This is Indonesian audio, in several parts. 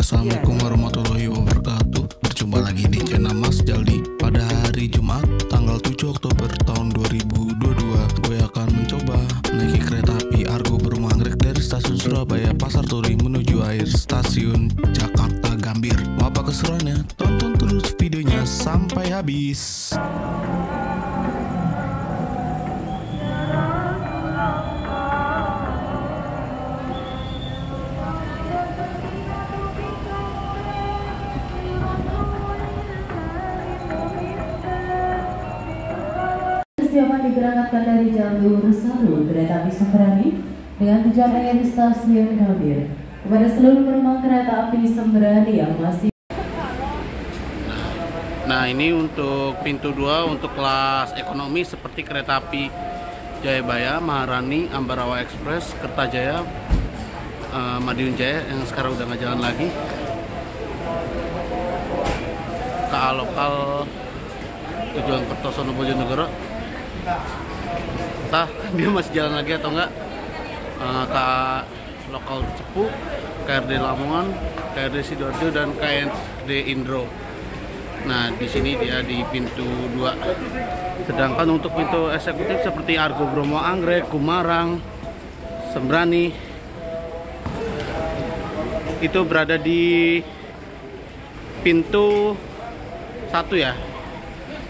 Assalamualaikum warahmatullahi wabarakatuh. Berjumpa lagi di channel Mas Jaldi. Pada hari Jumat tanggal 7 Oktober tahun 2022, gue akan mencoba menaiki kereta api Argo Bromo Anggrek dari stasiun Surabaya Pasar Turi menuju akhir stasiun Jakarta Gambir. Mau apa keseruannya? Tonton terus videonya sampai habis. Persiapan diberangkatkan dari jalur 1 kereta api Sembrani dengan tujuan akhir stasiun Gambir. Kepada seluruh penumpang kereta api Sembrani yang masih. Nah, ini untuk pintu 2 untuk kelas ekonomi seperti kereta api Jayabaya, Maharani, Ambarawa Express, Kertajaya, Madiun Jaya yang sekarang udah nggak jalan lagi. KA lokal tujuan Kertosono Bojonegoro. Entah dia masih jalan lagi atau enggak. KA lokal Cepu, KRD Lamongan, KRD Sidoarjo dan KRD Indro. Nah, di sini dia di pintu 2. Sedangkan untuk pintu eksekutif seperti Argo Bromo Anggrek, Kumarang, Sembrani itu berada di pintu 1 ya.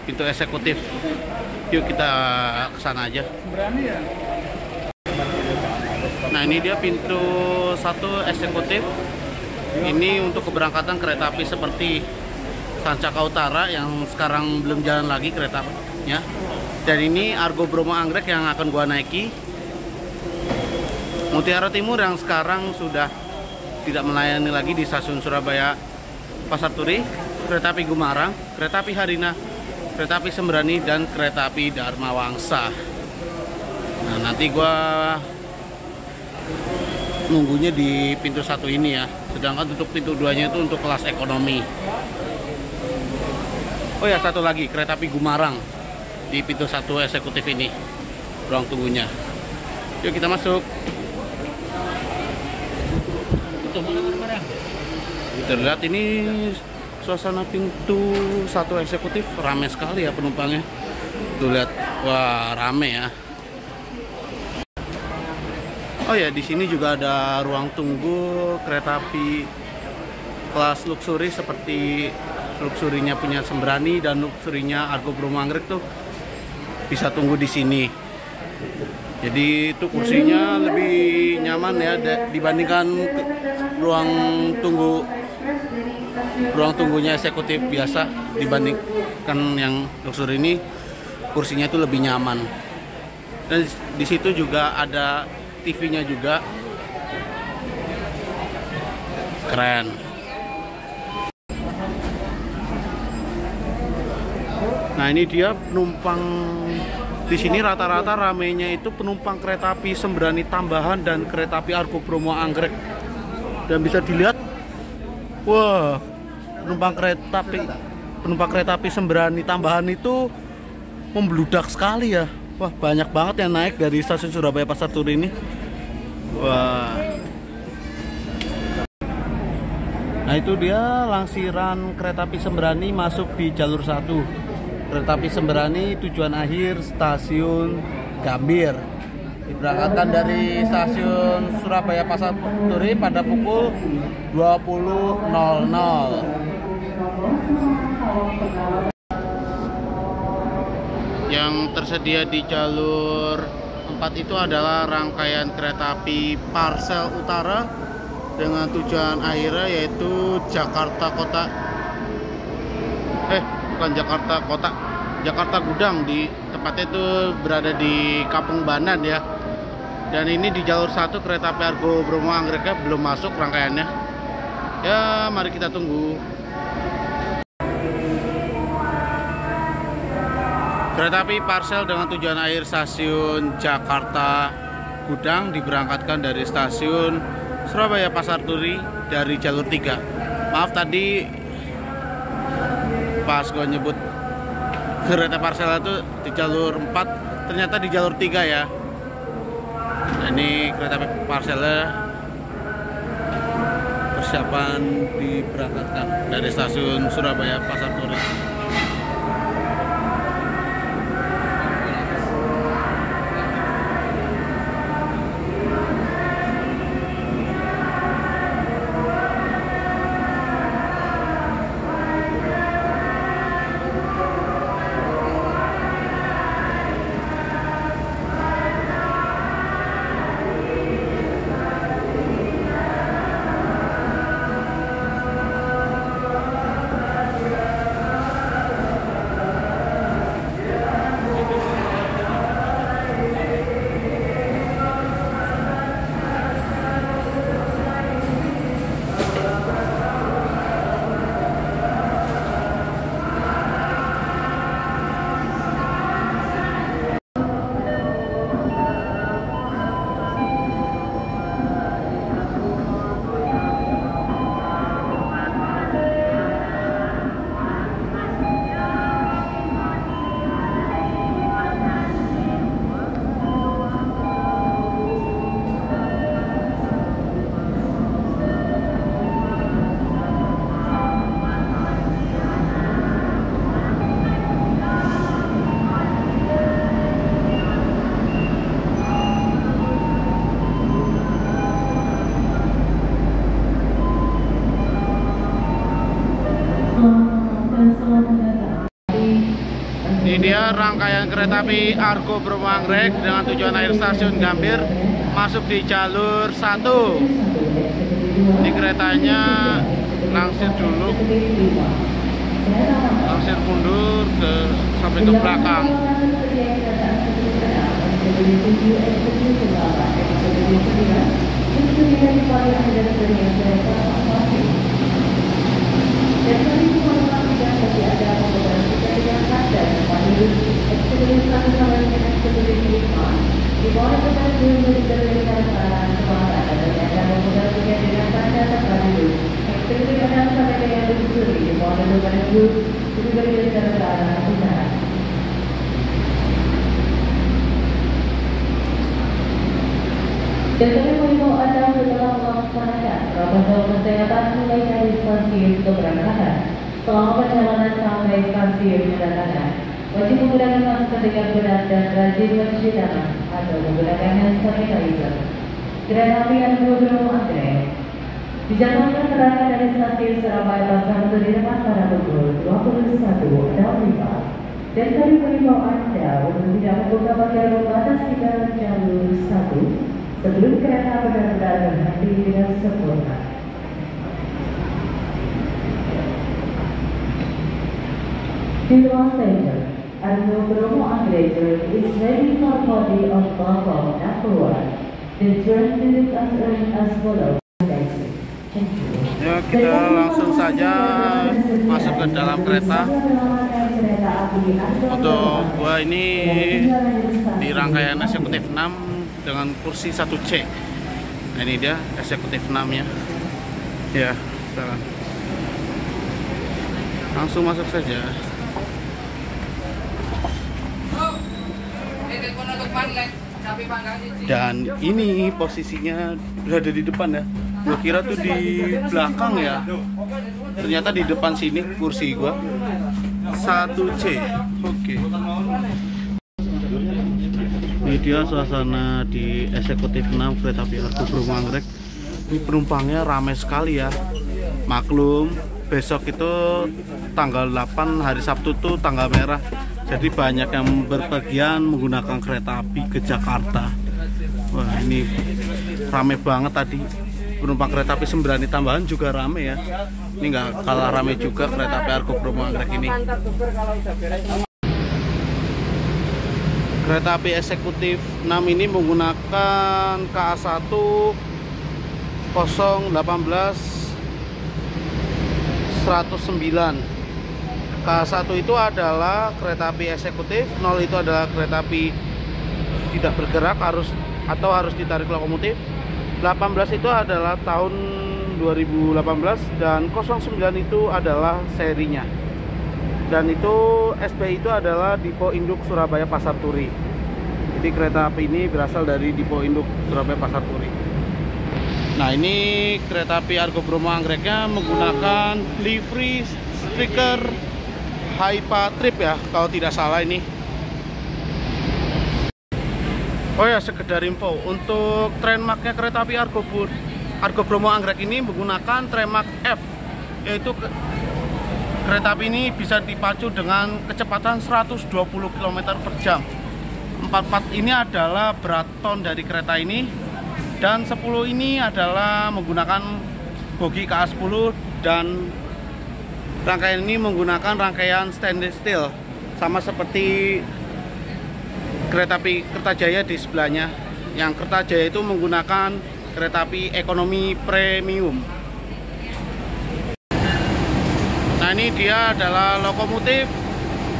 Pintu eksekutif. Yuk kita ke sana aja. Nah, ini dia pintu 1 eksekutif. Ini untuk keberangkatan kereta api seperti Sancaka Utara yang sekarang belum jalan lagi keretanya. Dan ini Argo Bromo Anggrek yang akan gua naiki. Mutiara Timur yang sekarang sudah tidak melayani lagi di stasiun Surabaya Pasar Turi. Kereta api Gumarang, kereta api Harina, kereta api Sembrani, dan kereta api Dharma Wangsa. Nah, nanti gua nunggunya di pintu 1 ini ya. Sedangkan untuk pintu 2-nya itu untuk kelas ekonomi. Oh ya, satu lagi kereta api Gumarang di pintu 1 eksekutif ini. Ruang tunggunya. Yuk kita masuk. Kita lihat ini suasana pintu 1 eksekutif ramai sekali ya penumpangnya. Tuh lihat, wah rame ya. Oh ya, di sini juga ada ruang tunggu kereta api kelas luxury seperti luxurinya punya Sembrani dan luxurinya Argo Bromo Anggrek tuh bisa tunggu di sini. Jadi itu kursinya lebih nyaman ya dibandingkan ruang tunggunya eksekutif biasa. Dibandingkan yang luxury ini kursinya itu lebih nyaman. Dan di situ juga ada TV-nya juga. Keren. Nah, ini dia penumpang di sini rata-rata ramenya itu penumpang kereta api Sembrani tambahan dan kereta api Argo Bromo Anggrek. Dan bisa dilihat, wah, penumpang kereta api Sembrani tambahan itu membludak sekali ya. Wah, banyak banget yang naik dari stasiun Surabaya Pasar Turi ini. Wah. Nah, itu dia langsiran kereta api Sembrani masuk di jalur 1. Kereta api Sembrani tujuan akhir stasiun Gambir. Diberangkatkan dari stasiun Surabaya Pasar Turi pada pukul 20.00. Yang tersedia di jalur 4 itu adalah rangkaian kereta api Parsel Utara dengan tujuan akhirnya yaitu Jakarta Kota. Bukan Jakarta Kota, Jakarta Gudang, di tepatnya itu berada di Kampung Banan ya. Dan ini di jalur 1 kereta api Argo Bromo Anggreknya belum masuk rangkaiannya. Ya, mari kita tunggu. Kereta api Parsel dengan tujuan akhir stasiun Jakarta Gudang diberangkatkan dari stasiun Surabaya Pasar Turi dari jalur 3. Maaf tadi pas gue nyebut kereta Parsel itu di jalur 4, ternyata di jalur 3 ya. Nah, ini kereta Parselnya persiapan diberangkatkan dari stasiun Surabaya Pasar Turi. Ini dia rangkaian kereta api Argo Bromo Anggrek dengan tujuan akhir stasiun Gambir masuk di jalur 1. Ini keretanya langsir dulu, langsir mundur sampai ke belakang. Dan kami mengimbau Anda untuk telah melaksanakan protokol kesehatan mulai dari stasiun keberangkatan selama perjalanan sampai stasiun kedatangan. Wajib menggunakan masker dengan benar dan rajin mencuci tangan atau menggunakan hand sanitizer. Kereta api Argo Bromo Anggrek dijadwalkan berangkat dari stasiun Surabaya Pasar Turi depan pada pukul 21.05. Dan kami mengimbau Anda untuk tidak membuka pagar pembatas di dalam jalur 1 sebelum kereta benar-benar berhenti dengan sempurna. Di ruang center, Argo Bromo Anggrek is ready for body of platform number 1. The train is as follows. Thank you. Ya, kita langsung saja masuk ke dalam kereta. Untuk gua ini di rangkaian eksekutif 6 dengan kursi 1C. Nah, ini dia eksekutif 6-nya. Ya, sekarang langsung masuk saja. Dan ini posisinya berada di depan ya. Gua kira tuh di belakang ya. Ternyata di depan sini kursi gua 1C. Oke. Ini dia suasana di eksekutif 6 kereta api Argo Bromo Anggrek. Ini penumpangnya ramai sekali ya. Maklum, besok itu tanggal 8 hari Sabtu tuh tanggal merah. Jadi banyak yang berpergian menggunakan kereta api ke Jakarta. Wah, ini ramai banget tadi. Penumpang kereta api Sembrani tambahan juga ramai ya. Ini nggak kalah ramai juga kereta api Argo Bromo Anggrek ini. Kereta api eksekutif 6 ini menggunakan KA1 018 109. KA1 itu adalah kereta api eksekutif, 0 itu adalah kereta api tidak bergerak harus ditarik lokomotif. 18 itu adalah tahun 2018 dan 09 itu adalah serinya. Dan itu SPI itu adalah Dipo Induk Surabaya Pasar Turi. Jadi kereta api ini berasal dari Dipo Induk Surabaya Pasar Turi. Nah, ini kereta api Argo Bromo Anggreknya menggunakan livery stiker Haifa Trip ya, kalau tidak salah ini. Oh ya, sekedar info, untuk trademarknya kereta api Argo Bromo Anggrek ini menggunakan trademark F, yaitu kereta api ini bisa dipacu dengan kecepatan 120 km per jam. 44 ini adalah berat ton dari kereta ini, dan 10 ini adalah menggunakan bogi KA10, dan rangkaian ini menggunakan rangkaian stainless steel, sama seperti kereta api Kertajaya di sebelahnya. Yang Kertajaya itu menggunakan kereta api ekonomi premium. Nah, ini dia adalah lokomotif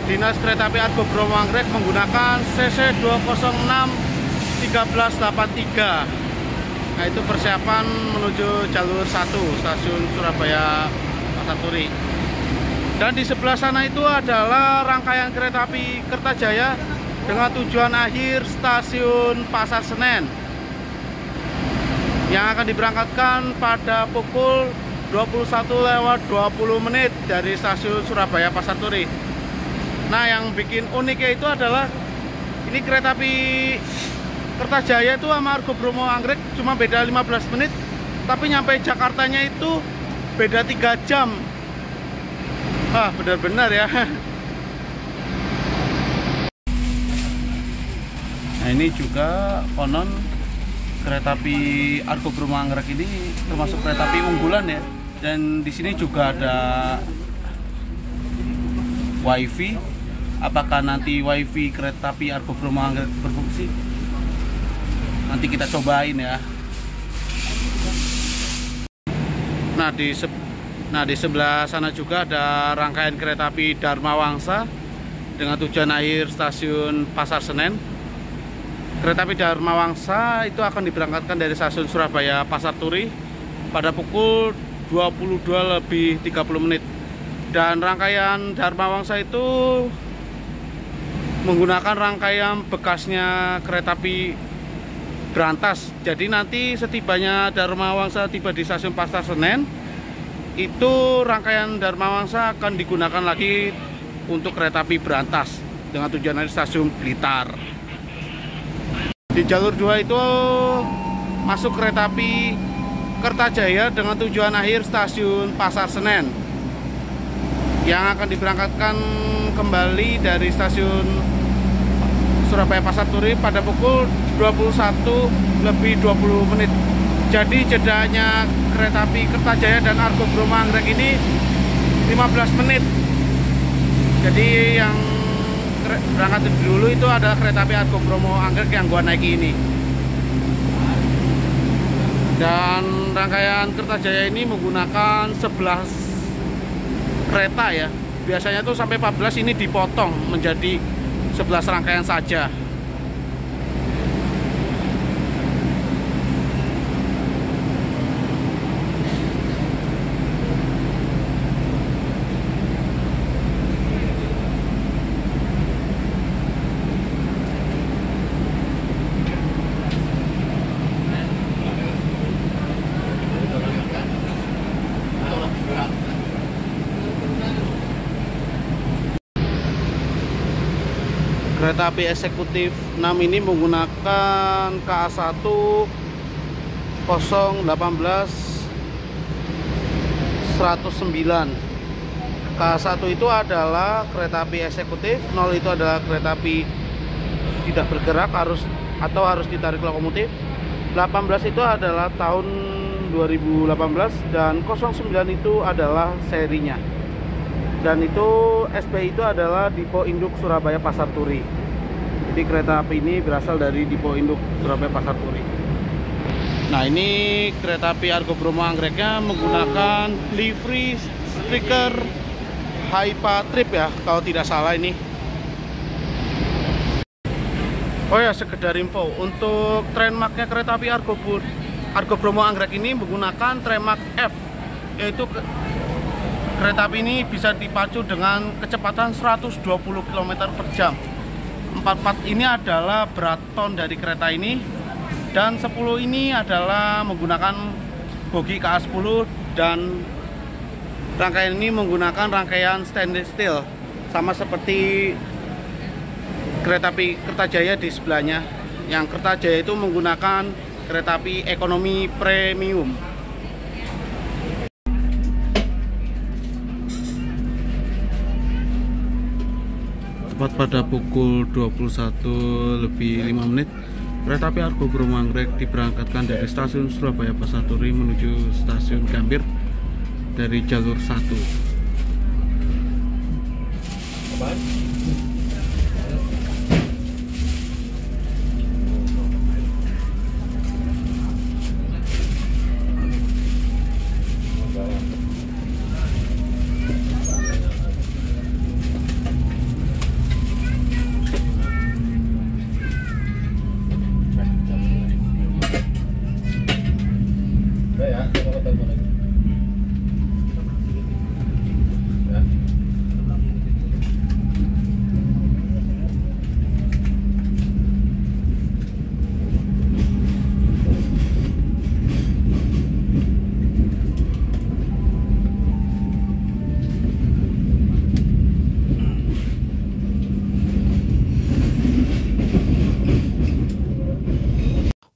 Dinas Kereta Api Argo Bromo Anggrek menggunakan CC 206 1383. Nah, itu persiapan menuju jalur 1 stasiun Surabaya Pasar Turi. Dan di sebelah sana itu adalah rangkaian kereta api Kertajaya dengan tujuan akhir stasiun Pasar Senen, yang akan diberangkatkan pada pukul 21:20 dari stasiun Surabaya Pasar Turi. Nah, yang bikin uniknya itu adalah ini kereta api Kertajaya itu sama Argo Bromo Anggrek cuma beda 15 menit, tapi nyampe Jakartanya itu beda 3 jam. Ah, benar-benar ya. Nah, ini juga konon kereta api Argo Bromo Anggrek ini termasuk kereta api unggulan ya. Dan di sini juga ada wifi. Apakah nanti wifi kereta api Argo Bromo Anggrek berfungsi? Nanti kita cobain ya. Nah, di sebelah sana juga ada rangkaian kereta api Dharma Wangsa dengan tujuan akhir stasiun Pasar Senen. Kereta api Dharma Wangsa itu akan diberangkatkan dari stasiun Surabaya Pasar Turi pada pukul 22:30. Dan rangkaian Dharma Wangsa itu menggunakan rangkaian bekasnya kereta api berantas. Jadi nanti setibanya Dharma Wangsa tiba di stasiun Pasar Senen, itu rangkaian Dharma Wangsa akan digunakan lagi untuk kereta api berantas dengan tujuan dari stasiun Blitar. Di jalur 2 itu masuk kereta api Kertajaya dengan tujuan akhir stasiun Pasar Senen, yang akan diberangkatkan kembali dari stasiun Surabaya Pasar Turi pada pukul 21:20. Jadi jedanya kereta api Kertajaya dan Argo Bromo Anggrek ini 15 menit. Jadi yang berangkat dulu itu adalah kereta api Argo Bromo Anggrek yang gua naiki ini. Dan rangkaian Kertajaya ini menggunakan 11 kereta ya. Biasanya tuh sampai 14, ini dipotong menjadi 11 rangkaian saja. Kereta api eksekutif 6 ini menggunakan KA1 018 109. KA1 itu adalah kereta api eksekutif, 0 itu adalah kereta api tidak bergerak harus ditarik lokomotif. 18 itu adalah tahun 2018 dan 09 itu adalah serinya. Dan itu SPI itu adalah Dipo Induk Surabaya Pasar Turi. Jadi kereta api ini berasal dari Dipo Induk Surabaya Pasar Turi. Nah, ini kereta api Argo Bromo Anggreknya menggunakan livery stiker Haifa Trip ya, kalau tidak salah ini. Oh ya, sekedar info, untuk trademarknya kereta api Argo Bromo Anggrek ini menggunakan trademark F, yaitu kereta api ini bisa dipacu dengan kecepatan 120 km per jam. 44 ini adalah berat ton dari kereta ini, dan 10 ini adalah menggunakan bogi KA10 dan rangkaian ini menggunakan rangkaian stainless steel sama seperti kereta api Kertajaya di sebelahnya. Yang Kertajaya itu menggunakan kereta api ekonomi premium. Tepat pada pukul 21:05, kereta api Argo Bromo Anggrek diberangkatkan dari stasiun Surabaya Pasar Turi menuju stasiun Gambir dari jalur 1.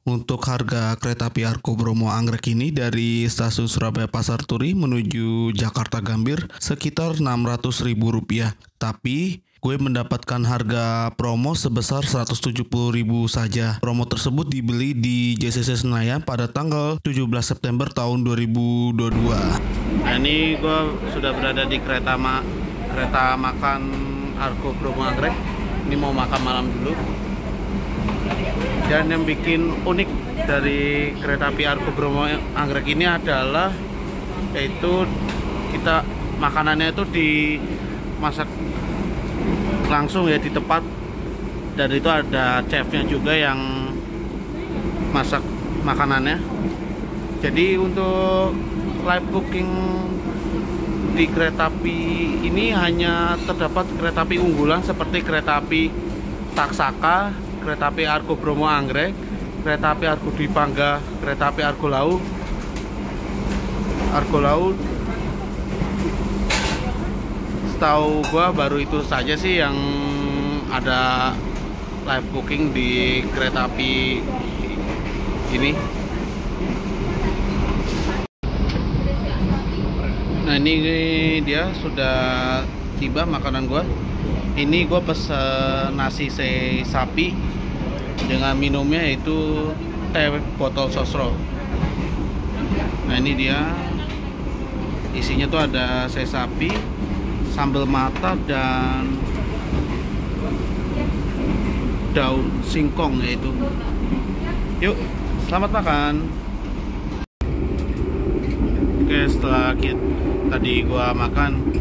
Untuk harga kereta api Argo Bromo Anggrek ini dari stasiun Surabaya Pasar Turi menuju Jakarta Gambir sekitar Rp600.000. Tapi gue mendapatkan harga promo sebesar Rp170.000 saja. Promo tersebut dibeli di JCC Senayan pada tanggal 17 September tahun 2022. Nah, ini gue sudah berada di kereta makan Argo Bromo Anggrek. Ini mau makan malam dulu. Dan yang bikin unik dari kereta api Argo Bromo Anggrek ini adalah yaitu kita makanannya itu dimasak langsung ya di tempat, dan itu ada chefnya juga yang masak makanannya. Jadi untuk live booking di kereta api ini hanya terdapat kereta api unggulan seperti kereta api Taksaka, kereta api Argo Bromo Anggrek, kereta api Argo Dwi Pangga, kereta api Argo Laut. Setahu gua baru itu saja sih yang ada live booking di kereta api ini. Nah, ini dia sudah tiba makanan gua. Ini gue pesen nasi sapi dengan minumnya yaitu teh botol sosro. Nah, ini dia isinya tuh ada sapi, sambal mata, dan daun singkong yaitu. Yuk, selamat makan. Oke, setelah tadi gue makan,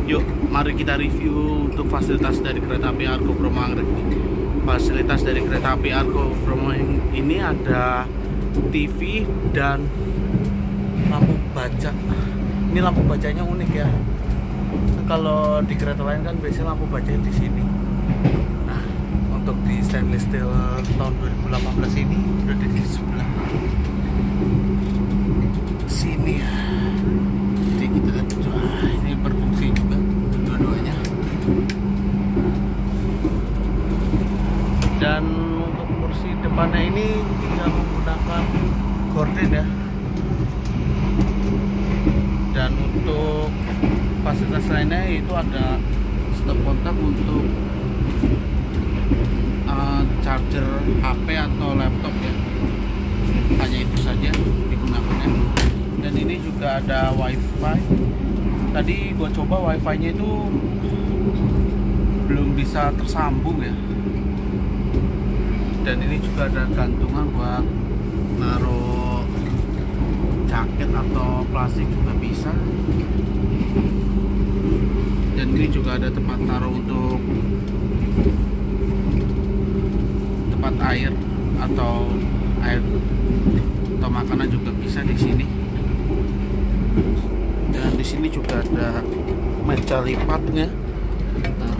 yuk mari kita review untuk fasilitas dari kereta api Argo Bromo Anggrek. Fasilitas dari kereta api Argo Bromo ini ada TV dan lampu baca. Ini lampu bacanya unik ya. Kalau di kereta lain kan biasanya lampu bacanya di sini. Nah, untuk di stainless steel tahun 2018 ini berada di sebelah sini ya. Jadi kita lihat, ini berfungsi juga dua-duanya. Dan untuk kursi depannya ini tidak menggunakan gorden ya. Dan untuk fasilitas lainnya itu ada stop kontak untuk charger HP atau laptop ya. Hanya itu saja digunakannya. Dan ini juga ada wifi. Tadi gua coba wifi-nya itu belum bisa tersambung ya. Dan ini juga ada gantungan buat naruh jaket atau plastik juga bisa. Dan ini juga ada tempat taruh untuk tempat air atau makanan juga bisa di sini. Dan di sini juga ada meja lipatnya. Nah,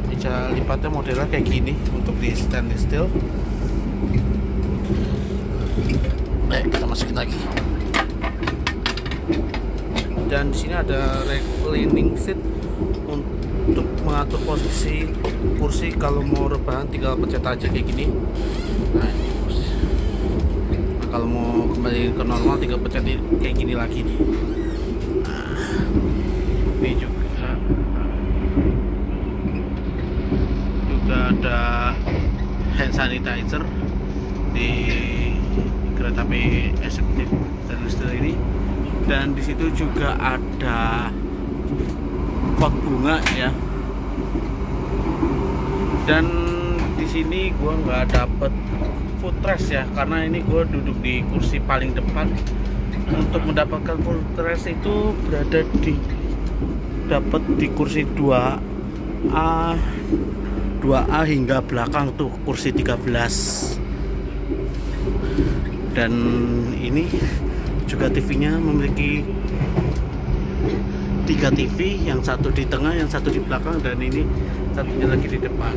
meja lipatnya modelnya kayak gini untuk di stainless steel. Kita masukin lagi. Dan di sini ada reclining seat untuk mengatur posisi kursi. Kalau mau rebahan tinggal pencet aja kayak gini. Nah, ini kursi. Nah, kalau mau kembali ke normal tinggal pencet kayak gini lagi nih. Nah, ini juga ada hand sanitizer di kereta api eksekutif stainless steel ini. Dan di situ juga ada pot bunga ya. Dan di sini gua nggak dapet footrest ya, karena ini gua duduk di kursi paling depan. Untuk mendapatkan footrest itu dapat di kursi 2A hingga belakang tuh, kursi 13. Dan ini juga TV-nya memiliki 3 TV, yang satu di tengah, yang satu di belakang, dan ini satunya lagi di depan.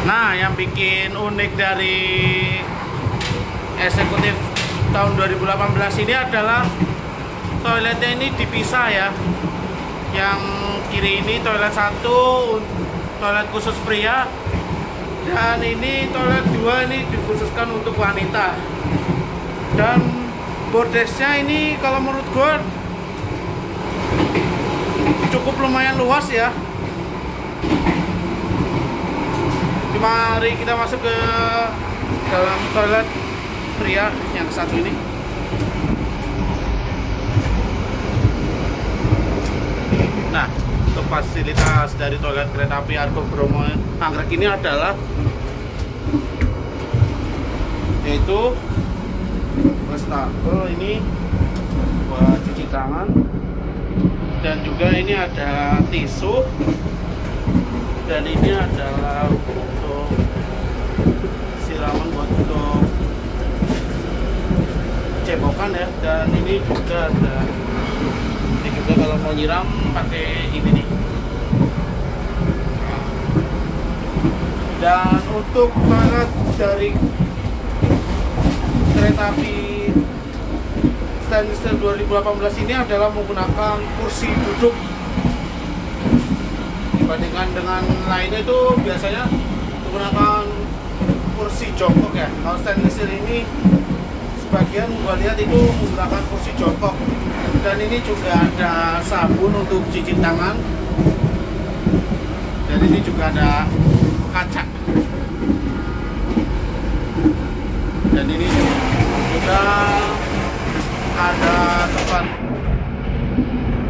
Nah, yang bikin unik dari eksekutif tahun 2018 ini adalah toiletnya ini dipisah ya. Yang kiri ini toilet 1, toilet khusus pria, dan ini toilet 2 ini dikhususkan untuk wanita. Dan bordesnya ini kalau menurut gue cukup lumayan luas ya. Mari kita masuk ke dalam toilet pria yang satu ini. Nah, untuk fasilitas dari toilet kereta api Argo Bromo Anggrek ini adalah yaitu wastafel ini buat cuci tangan, dan juga ini ada tisu, dan ini adalah untuk siraman buat untuk cebokan ya. Dan ini juga ada, ini juga kalau mau nyiram pakai ini nih. Dan untuk toilet dari kereta api stainless steel 2018 ini adalah menggunakan kursi duduk. Dibandingkan dengan lainnya itu biasanya menggunakan kursi jongkok ya. Kalau stainless steel ini sebagian gua lihat itu menggunakan kursi jongkok. Dan ini juga ada sabun untuk cuci tangan, dan ini juga ada kaca, dan ini juga ada tempat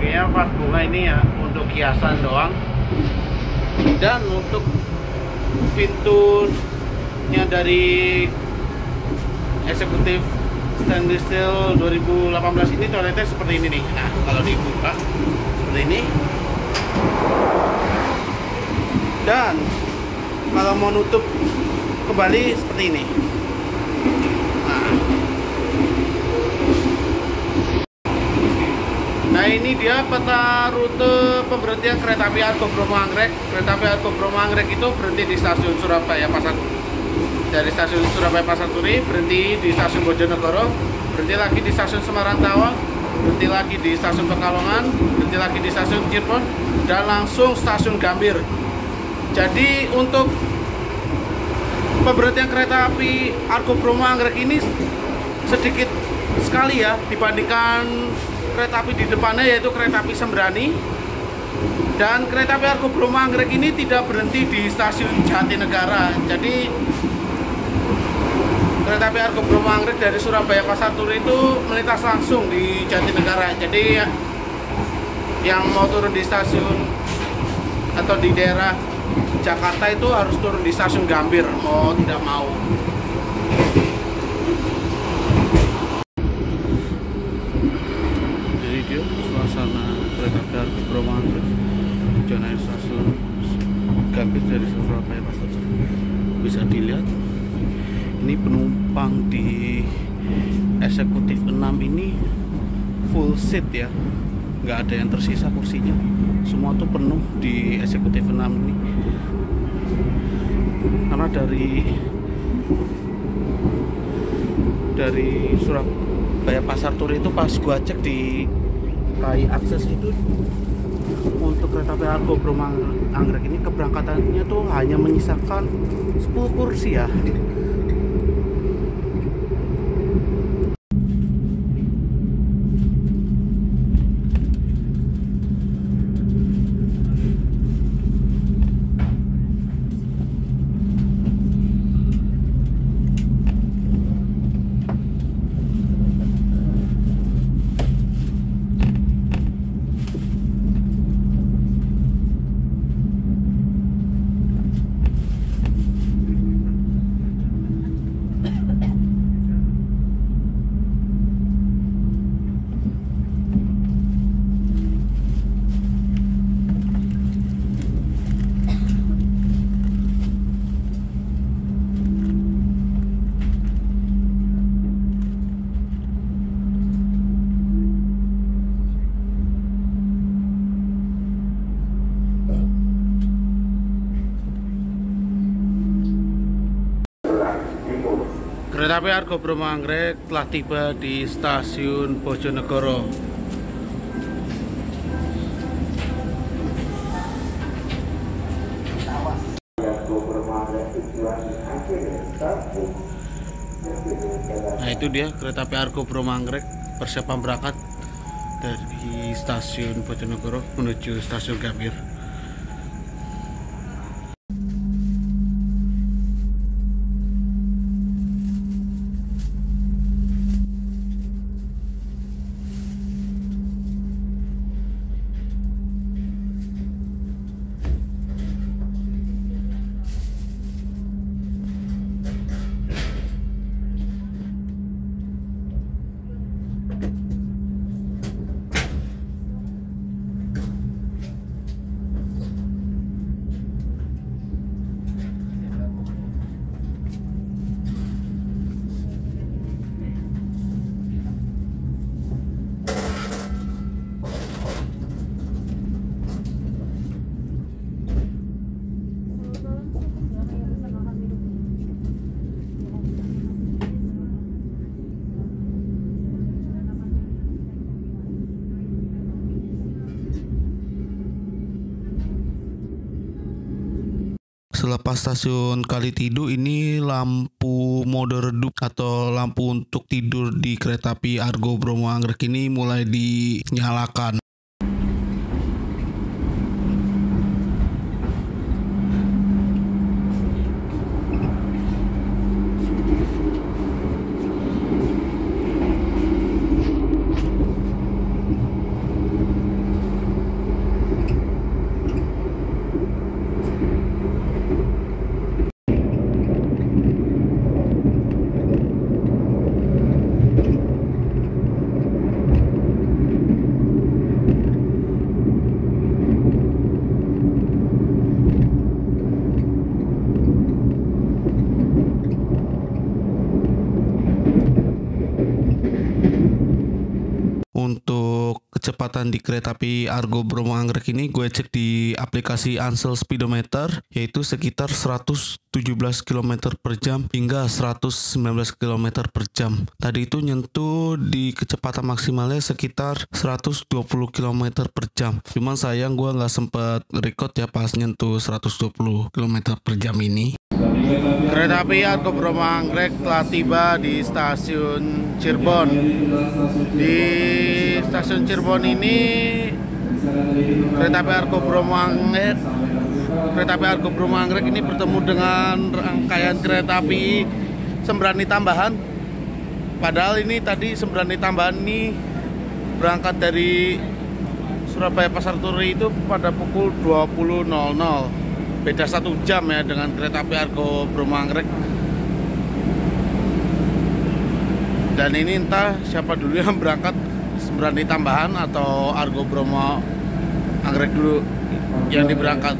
kayaknya vas bunga ini ya, untuk hiasan doang. Dan untuk pintunya dari eksekutif stainless steel 2018 ini toiletnya seperti ini nih. Nah, kalau dibuka seperti ini. Dan kalau mau nutup kembali seperti ini. Nah, ini dia peta rute pemberhentian kereta api Argo Bromo Anggrek. Kereta api Argo Bromo Anggrek itu berhenti di stasiun Surabaya Pasar. Dari stasiun Surabaya Pasar Turi berhenti di stasiun Bojonegoro, berhenti lagi di stasiun Semarang Tawang, berhenti lagi di stasiun Pekalongan, berhenti lagi di stasiun Cirebon, dan langsung stasiun Gambir. Jadi untuk pemberhentian kereta api Argo Bromo Anggrek ini sedikit sekali ya dibandingkan kereta api di depannya, yaitu kereta api Sembrani. Dan kereta api Argo Bromo Anggrek ini tidak berhenti di stasiun Jatinegara. Jadi kereta api Argo Bromo Anggrek dari Surabaya Pasar Turi itu melintas langsung di Jatinegara. Jadi yang mau turun di stasiun atau di daerah Jakarta itu harus turun di stasiun Gambir, mau tidak mau. Jadi dia suasana kereta api Argo Bromo Anggrek tujuan stasiun Gambir dari Surabaya Pasar Turi. Bisa dilihat ini penumpang di eksekutif 6 ini full seat ya, nggak ada yang tersisa kursinya, semua tuh penuh di eksekutif 6 ini. Karena dari dari Surabaya Pasar Turi itu pas gua cek di KAI Akses itu untuk kereta api Argo Bromo Anggrek ini keberangkatannya tuh hanya menyisakan 10 kursi ya. Kereta api Argo Bromo Anggrek telah tiba di stasiun Bojonegoro. Nah itu dia kereta api Argo Bromo Anggrek persiapan berangkat dari stasiun Bojonegoro menuju stasiun Gambir. Selepas stasiun Kalitidu ini lampu mode redup atau lampu untuk tidur di kereta api Argo Bromo Anggrek ini mulai dinyalakan. Untuk kecepatan di kereta api Argo Bromo Anggrek ini gue cek di aplikasi Ansel Speedometer, yaitu sekitar 117 km per jam hingga 119 km per jam. Tadi itu nyentuh di kecepatan maksimalnya sekitar 120 km per jam. Cuman sayang gue nggak sempet record ya pas nyentuh 120 km per jam ini. Kereta api Argo Bromo Anggrek telah tiba di stasiun Cirebon. Di stasiun Cirebon ini kereta api Argo Bromo Anggrek ini bertemu dengan rangkaian kereta api Sembrani tambahan. Padahal ini tadi Sembrani tambahan ini berangkat dari Surabaya Pasar Turi itu pada pukul 20.00. Beda 1 jam ya dengan kereta api Argo Bromo Anggrek. Dan ini entah siapa dulu yang berangkat, Sembrani tambahan atau Argo Bromo Anggrek dulu yang diberangkat.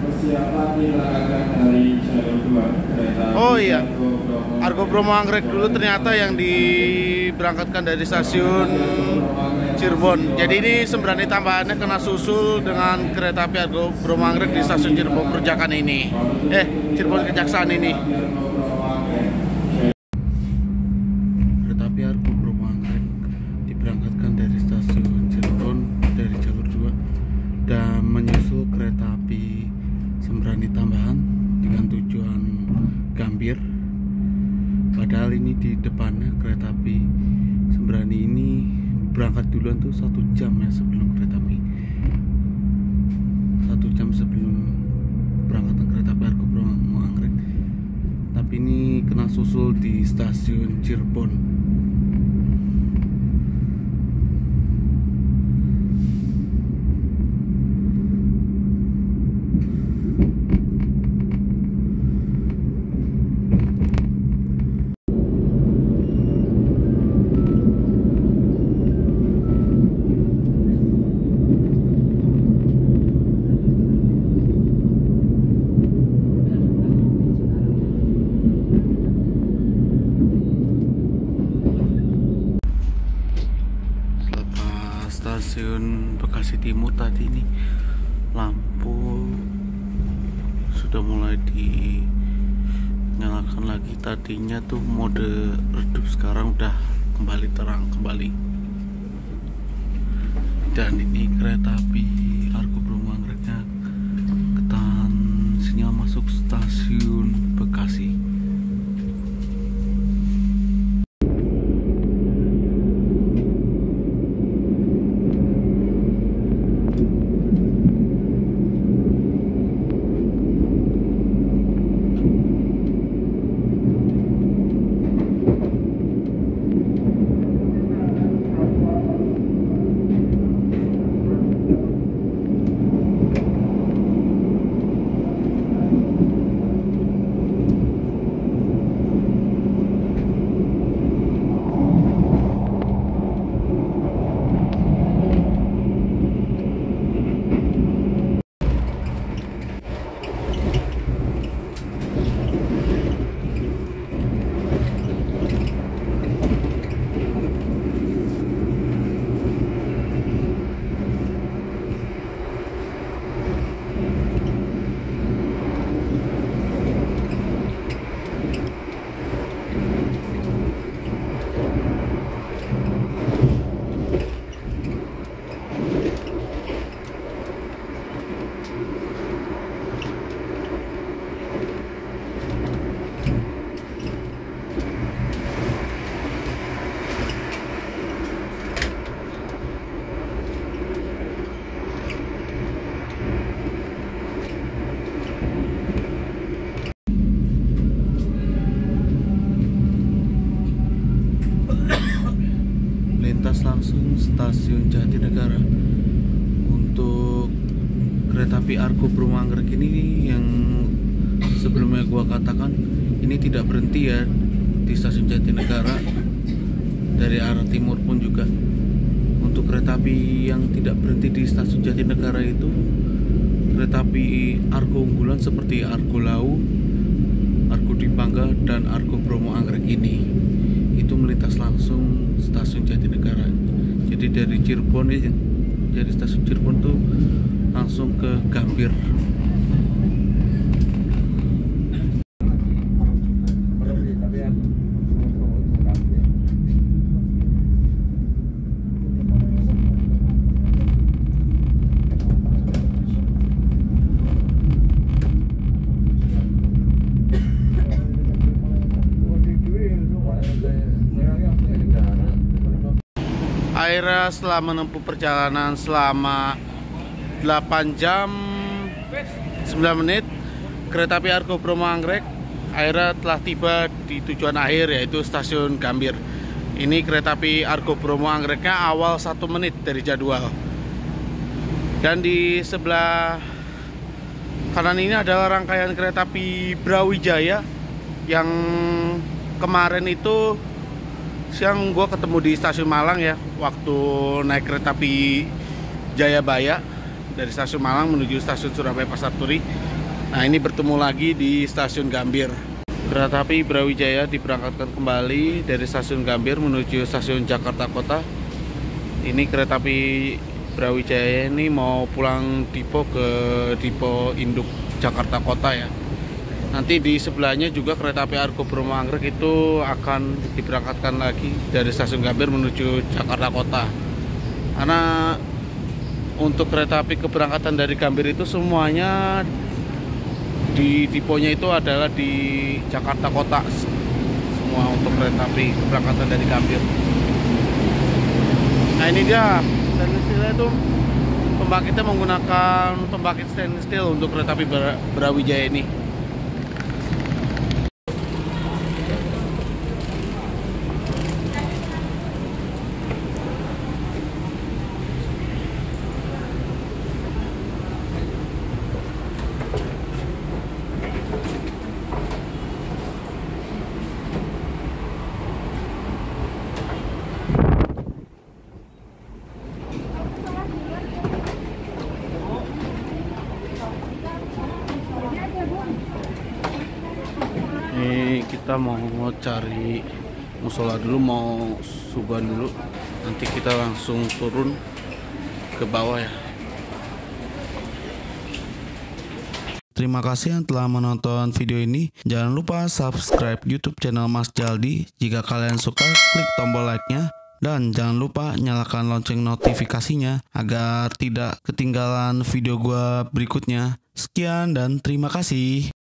Oh iya, Argo Bromo Anggrek dulu ternyata yang diberangkatkan dari stasiun Cirebon. Jadi ini Sembrani tambahannya kena susul dengan kereta api Argo Bromo Anggrek di stasiun Cirebon Perjakan ini. Cirebon Kejaksaan ini. Kereta api Argo Bromo Anggrek diberangkatkan dari stasiun Cirebon dari jalur 2 dan menyusul kereta api Sembrani tambahan dengan tujuan Gambir. Padahal ini di depannya kereta api Sembrani ini berangkat duluan tuh 1 jam ya sebelum kereta api, 1 jam sebelum berangkatan kereta api Argo Bromo Anggrek. Tapi ini kena susul di stasiun Cirebon. Stasiun Bekasi Timur tadi ini lampu sudah mulai dinyalakan lagi. Tadinya tuh mode redup, sekarang udah kembali terang kembali. Dan ini kereta api Argo Bromo Anggreknya ketahan sinyal masuk stasiun Bekasi. Langsung stasiun Jatinegara. Untuk kereta api Argo Bromo Anggrek ini yang sebelumnya gua katakan ini tidak berhenti ya di stasiun Jatinegara, dari arah timur pun juga. Untuk kereta api yang tidak berhenti di stasiun Jatinegara itu kereta api Argo unggulan seperti Argo Lau, Argo Dipangga, dan Argo Bromo Anggrek ini itu melintas langsung stasiun Jatinegara. Jadi dari Cirebon, dari stasiun Cirebon tuh langsung ke Gambir. Akhirnya setelah menempuh perjalanan selama 8 jam 9 menit, kereta api Argo Bromo Anggrek akhirnya telah tiba di tujuan akhir, yaitu stasiun Gambir. Ini kereta api Argo Bromo Anggreknya awal 1 menit dari jadwal. Dan di sebelah kanan ini adalah rangkaian kereta api Brawijaya yang kemarin itu siang gue ketemu di stasiun Malang ya, waktu naik kereta api Jayabaya dari stasiun Malang menuju stasiun Surabaya Pasar Turi. Nah, ini bertemu lagi di stasiun Gambir. Kereta api Brawijaya diberangkatkan kembali dari stasiun Gambir menuju stasiun Jakarta Kota. Ini kereta api Brawijaya ini mau pulang Dipo ke Dipo Induk Jakarta Kota ya. Nanti di sebelahnya juga kereta api Argo Bromo Anggrek itu akan diberangkatkan lagi dari stasiun Gambir menuju Jakarta Kota. Karena untuk kereta api keberangkatan dari Gambir itu semuanya di deponya itu adalah di Jakarta Kota. Semua untuk kereta api keberangkatan dari Gambir. Nah ini dia stainless steel itu, pembangkitnya menggunakan pembangkit stainless steel untuk kereta api Brawijaya ini. Ini kita mau cari musola dulu, mau suban dulu, nanti kita langsung turun ke bawah ya. Terima kasih yang telah menonton video ini. Jangan lupa subscribe YouTube channel Mas Jaldi. Jika kalian suka, klik tombol like-nya. Dan jangan lupa nyalakan lonceng notifikasinya agar tidak ketinggalan video gua berikutnya. Sekian dan terima kasih.